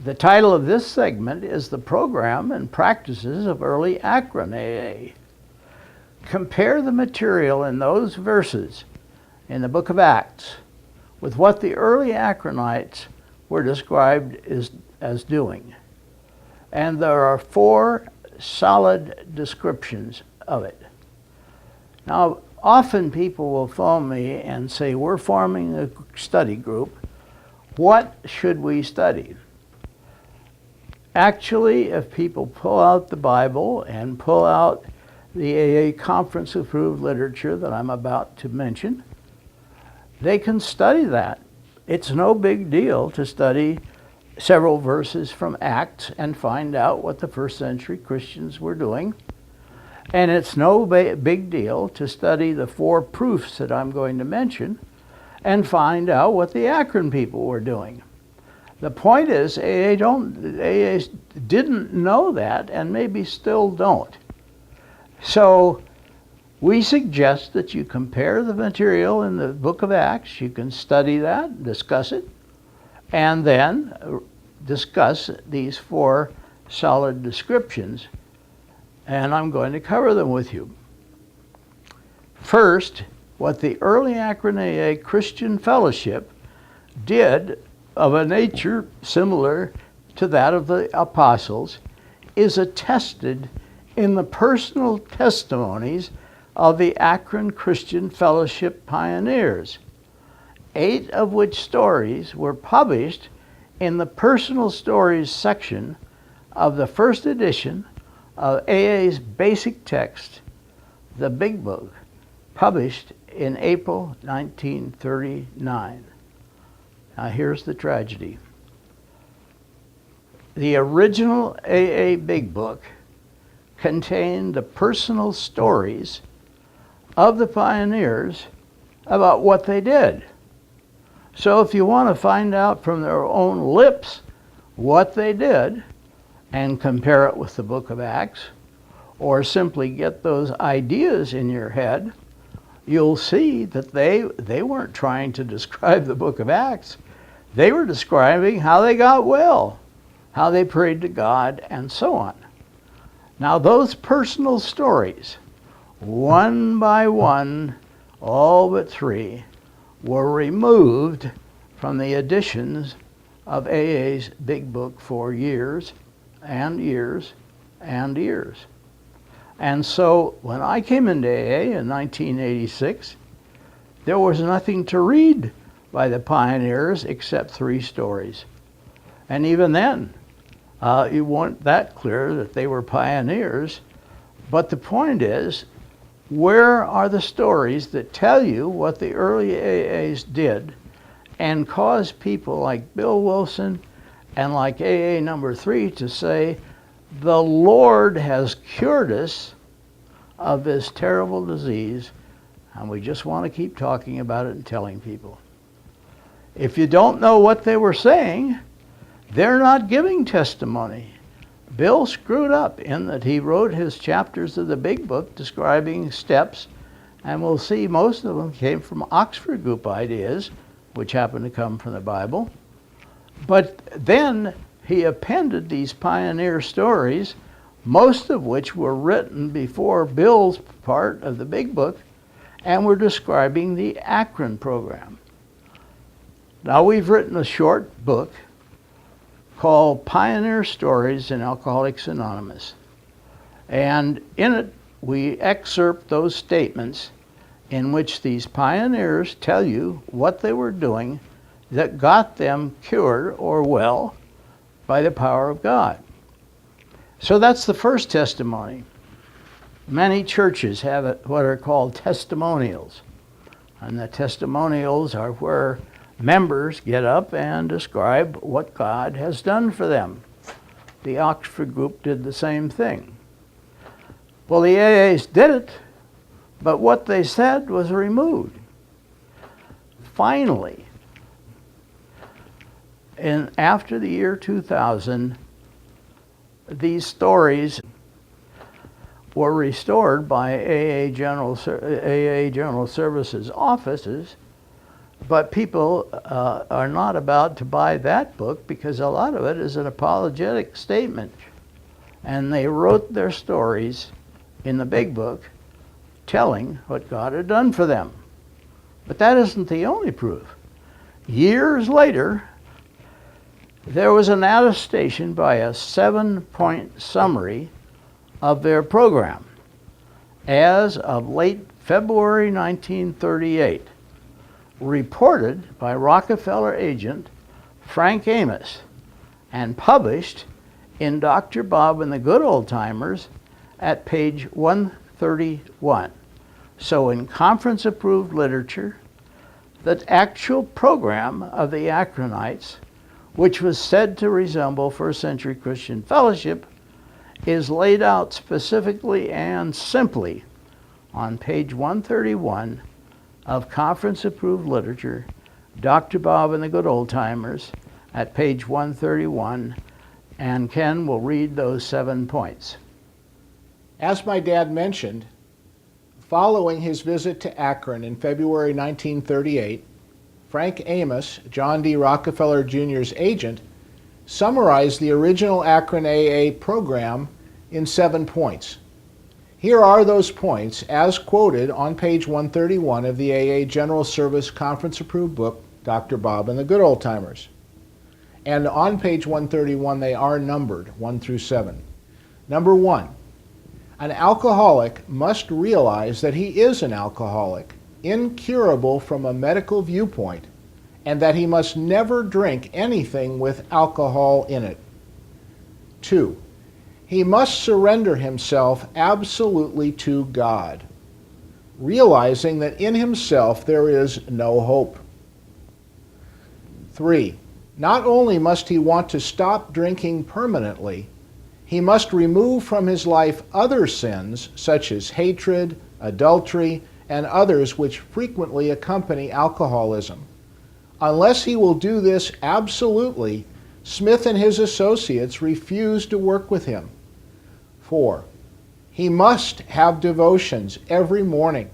The title of this segment is The Program and Practices of Early Akron AA. Compare the material in those verses in the book of Acts with what the early Akronites were described as doing. And there are 4 solid descriptions of it. Now, often people will phone me and say, we're forming a study group. What should we study? Actually, if people pull out the Bible and pull out the AA conference approved literature that I'm about to mention, they can study that. It's no big deal to study several verses from Acts and find out what the first century Christians were doing. And it's no big deal to study the 4 proofs that I'm going to mention and find out what the Akron people were doing. The point is, AA didn't know that and maybe still don't. So we suggest that you compare the material in the book of Acts. You can study that, discuss it, and then discuss these 4 solid descriptions. And I'm going to cover them with you. First, what the early Akron AA Christian Fellowship did of a nature similar to that of the apostles is attested in the personal testimonies of the Akron Christian Fellowship pioneers, 8 of which stories were published in the personal stories section of the first edition of AA's basic text, the Big Book, published in April 1939. Now here's the tragedy. The original AA Big Book contained the personal stories of the pioneers about what they did. So if you want to find out from their own lips what they did and compare it with the book of Acts, or simply get those ideas in your head, you'll see that they weren't trying to describe the book of Acts. They were describing how they got well, how they prayed to God, and so on. Now those personal stories, one by one, all but 3, were removed from the editions of AA's Big Book for years and years and years. And so when I came into AA in 1986, there was nothing to read by the pioneers except 3 stories. And even then, it wasn't that clear that they were pioneers. But the point is, where are the stories that tell you what the early AAs did and cause people like Bill Wilson and like AA number 3 to say, the Lord has cured us of this terrible disease, and we just want to keep talking about it and telling people. If you don't know what they were saying, they're not giving testimony. Bill screwed up in that he wrote his chapters of the Big Book describing steps, and we'll see most of them came from Oxford Group ideas, which happen to come from the Bible. But then he appended these pioneer stories, most of which were written before Bill's part of the Big Book, and were describing the Akron program. Now we've written a short book called Pioneer Stories in Alcoholics Anonymous. And in it, we excerpt those statements in which these pioneers tell you what they were doing that got them cured or well by the power of God. So that's the first testimony. Many churches have what are called testimonials. And the testimonials are where members get up and describe what God has done for them. The Oxford Group did the same thing. Well, the AAs did it, but what they said was removed. Finally, after the year 2000, these stories were restored by AA General Services offices But people are not about to buy that book because a lot of it is an apologetic statement. And they wrote their stories in the big book telling what God had done for them. But that isn't the only proof. Years later, there was an attestation by a 7-point summary of their program as of late February 1938, reported by Rockefeller agent Frank Amos and published in Dr. Bob and the Good Old Timers at page 131. So in conference-approved literature, the actual program of the Akronites, which was said to resemble first century Christian fellowship, is laid out specifically and simply on page 131 of conference-approved literature, Dr. Bob and the Good Old Timers at page 131, and Ken will read those 7 points. As my dad mentioned, following his visit to Akron in February 1938, Frank Amos, John D. Rockefeller Jr.'s agent, summarized the original Akron AA program in 7 points. Here are those points as quoted on page 131 of the AA General Service Conference-approved book, Dr. Bob and the Good Old Timers. And on page 131 they are numbered 1 through 7. Number 1, an alcoholic must realize that he is an alcoholic, incurable from a medical viewpoint, and that he must never drink anything with alcohol in it. 2, he must surrender himself absolutely to God, realizing that in himself there is no hope. 3, not only must he want to stop drinking permanently, he must remove from his life other sins such as hatred, adultery, and others which frequently accompany alcoholism. Unless he will do this absolutely, Smith and his associates refuse to work with him. 4, he must have devotions every morning,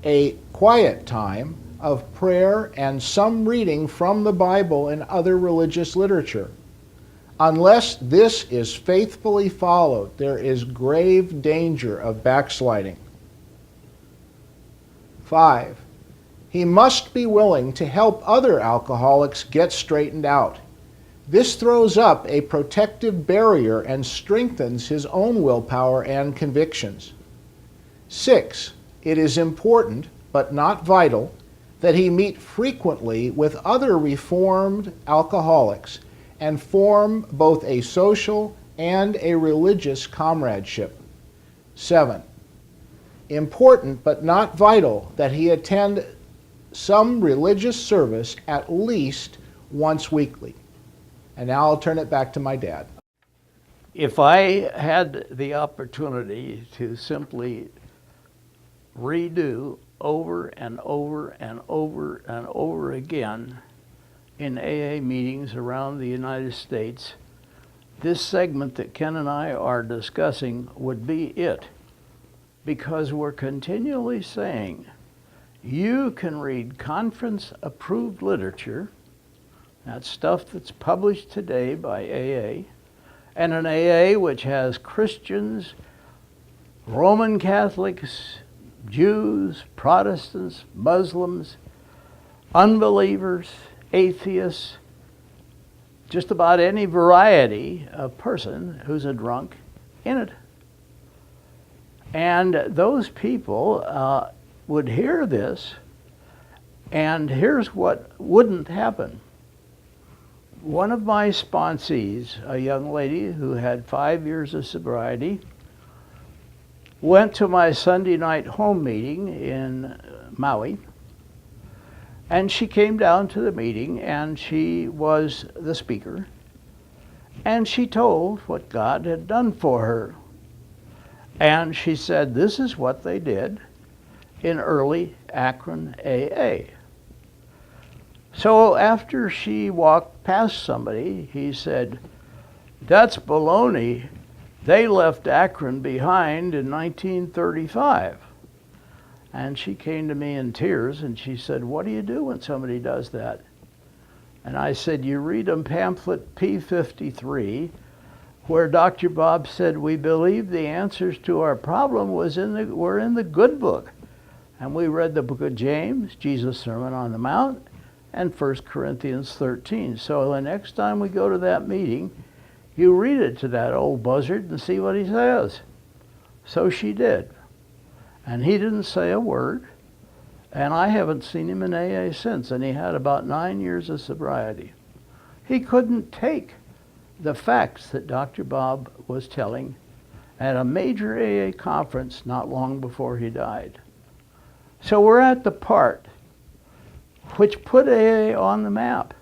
a quiet time of prayer and some reading from the Bible and other religious literature. Unless this is faithfully followed, there is grave danger of backsliding. 5, he must be willing to help other alcoholics get straightened out. This throws up a protective barrier and strengthens his own willpower and convictions. 6, it is important, but not vital, that he meet frequently with other reformed alcoholics and form both a social and a religious comradeship. 7, important but not vital that he attend some religious service at least once weekly. And now I'll turn it back to my dad. If I had the opportunity to simply redo over and over and over and over again in AA meetings around the United States, this segment that Ken and I are discussing would be it, because we're continually saying you can read conference-approved literature, that's stuff that's published today by AA, and an AA which has Christians, Roman Catholics, Jews, Protestants, Muslims, unbelievers, atheists, just about any variety of person who's a drunk in it. And those people would hear this, and here's what wouldn't happen. One of my sponsees, a young lady who had 5 years of sobriety, went to my Sunday night home meeting in Maui, and she came down to the meeting, and she was the speaker, and she told what God had done for her. And she said, this is what they did in early Akron AA. So after she walked past somebody, he said, that's baloney. They left Akron behind in 1935. And she came to me in tears and she said, "What do you do when somebody does that?" And I said, "You read in pamphlet P53, where Dr. Bob said we believe the answers to our problem were in the good book." And we read the book of James, Jesus' Sermon on the Mount, and 1 Corinthians 13. So the next time we go to that meeting, you read it to that old buzzard and see what he says. So she did. And he didn't say a word. And I haven't seen him in AA since. And he had about 9 years of sobriety. He couldn't take the facts that Dr. Bob was telling at a major AA conference not long before he died. So we're at the part which put AA on the map.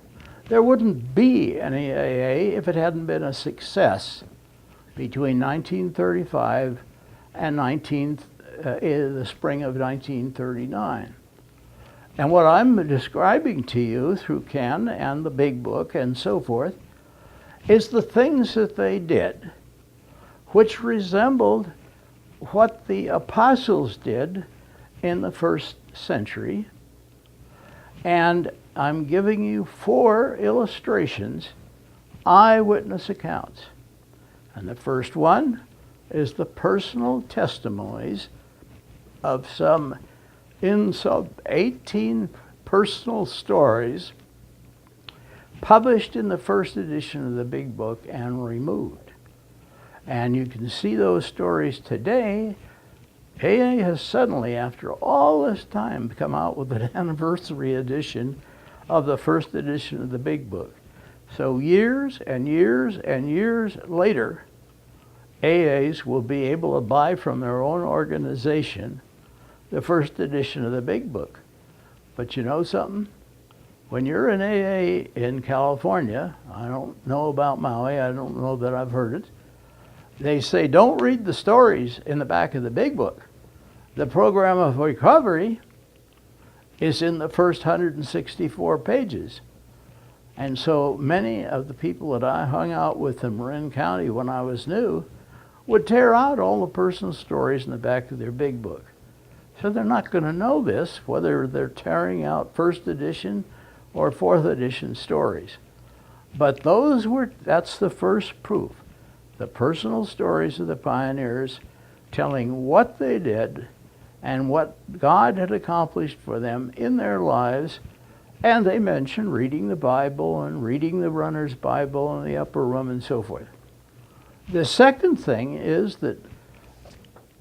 There wouldn't be any AA if it hadn't been a success between 1935 and the spring of 1939. And what I'm describing to you through Ken and the Big Book and so forth is the things that they did, which resembled what the apostles did in the first century. And I'm giving you 4 illustrations, eyewitness accounts. And the first one is the personal testimonies of some 18 personal stories published in the first edition of the Big Book and removed. And you can see those stories today. AA has suddenly, after all this time, come out with an anniversary edition of the first edition of the Big Book. So years and years and years later, AAs will be able to buy from their own organization the first edition of the Big Book. But you know something? When you're an AA in California, I don't know about Maui, I don't know that I've heard it, they say don't read the stories in the back of the Big Book. The program of recovery is in the first 164 pages. And so many of the people that I hung out with in Marin County when I was new would tear out all the personal stories in the back of their Big Book. So they're not going to know this, whether they're tearing out first edition or fourth edition stories. But that's the first proof. The personal stories of the pioneers telling what they did and what God had accomplished for them in their lives. And they mention reading the Bible and reading the Runner's Bible in the upper room and so forth. The second thing is that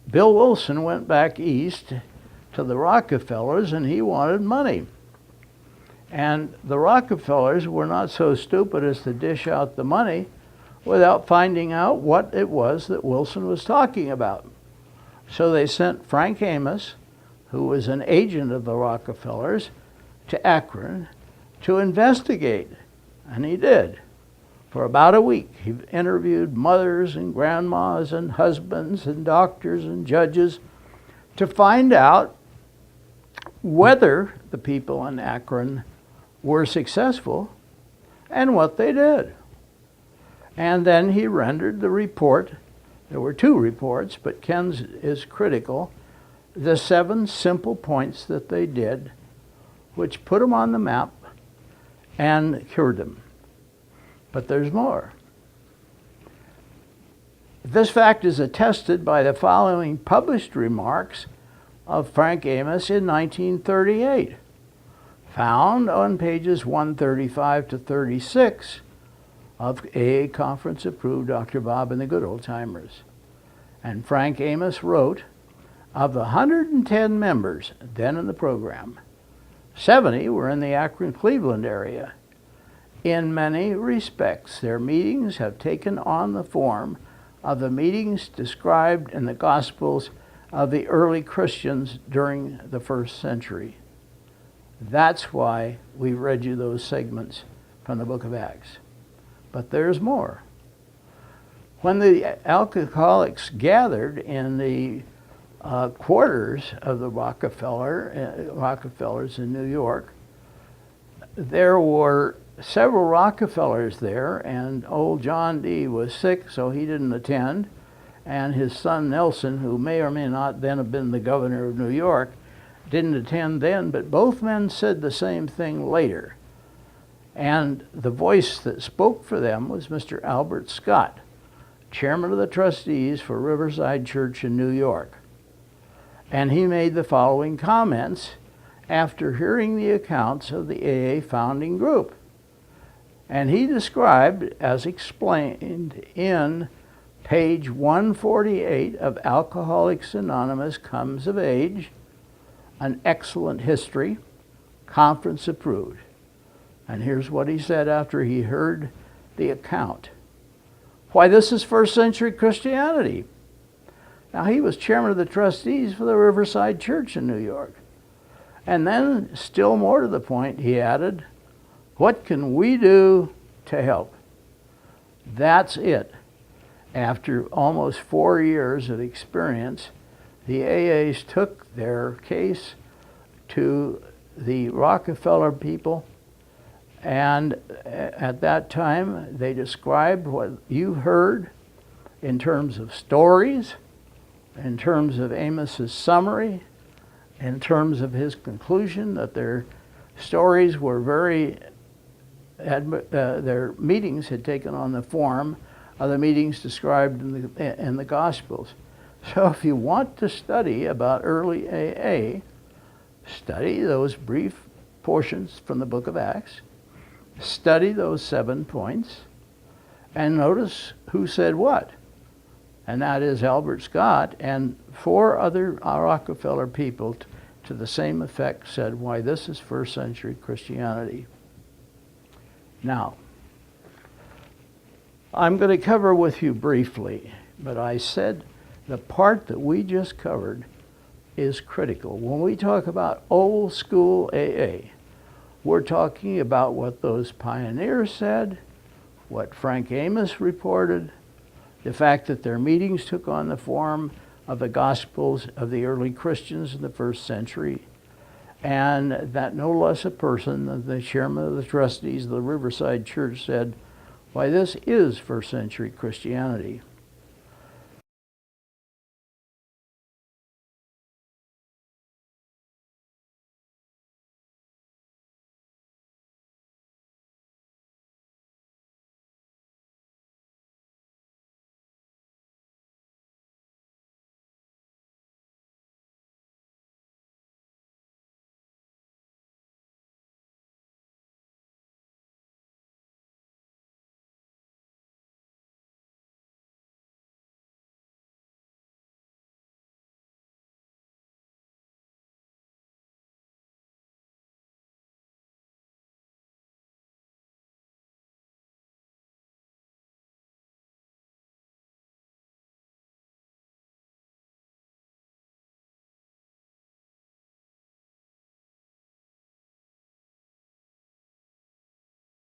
Bill Wilson went back east to the Rockefellers and he wanted money. And the Rockefellers were not so stupid as to dish out the money without finding out what it was that Wilson was talking about. So they sent Frank Amos, who was an agent of the Rockefellers, to Akron to investigate. And he did. For about a week, he interviewed mothers and grandmas and husbands and doctors and judges to find out whether the people in Akron were successful and what they did. And then he rendered the report. There were 2 reports, but Ken's is critical. The 7 simple points that they did, which put them on the map and cured them. But there's more. This fact is attested by the following published remarks of Frank Amos in 1938, found on pages 135 to 36 of AA Conference Approved Dr. Bob and the Good Old Timers. And Frank Amos wrote, of the 110 members then in the program, 70 were in the Akron-Cleveland area. In many respects, their meetings have taken on the form of the meetings described in the Gospels of the early Christians during the first century. That's why we read you those segments from the book of Acts. But there's more. When the alcoholics gathered in the quarters of the Rockefellers in New York, there were several Rockefellers there, and old John D. was sick, so he didn't attend. And his son Nelson, who may or may not then have been the governor of New York, didn't attend then, but both men said the same thing later. And the voice that spoke for them was Mr. Albert Scott, chairman of the trustees for Riverside Church in New York. And he made the following comments after hearing the accounts of the AA founding group. And he described, as explained in page 148 of Alcoholics Anonymous Comes of Age, an excellent history, conference approved. And here's what he said after he heard the account. Why, this is first century Christianity. Now, he was chairman of the trustees for the Riverside Church in New York. And then, still more to the point, he added, what can we do to help? That's it. After almost 4 years of experience, the AAs took their case to the Rockefeller people, and at that time they described what you heard in terms of stories, in terms of Amos's summary, in terms of his conclusion that their stories were their meetings had taken on the form of the meetings described in the Gospels. So if you want to study about early AA, study those brief portions from the book of Acts, study those 7 points, and notice who said what. And that is Albert Scott and 4 other Rockefeller people to the same effect said, why, this is first century Christianity. Now, I'm going to cover with you briefly, but I said the part that we just covered is critical. When we talk about old school AA, we're talking about what those pioneers said, what Frank Amos reported, the fact that their meetings took on the form of the Gospels of the early Christians in the first century, and that no less a person than the chairman of the trustees of the Riverside Church said, why, this is first century Christianity.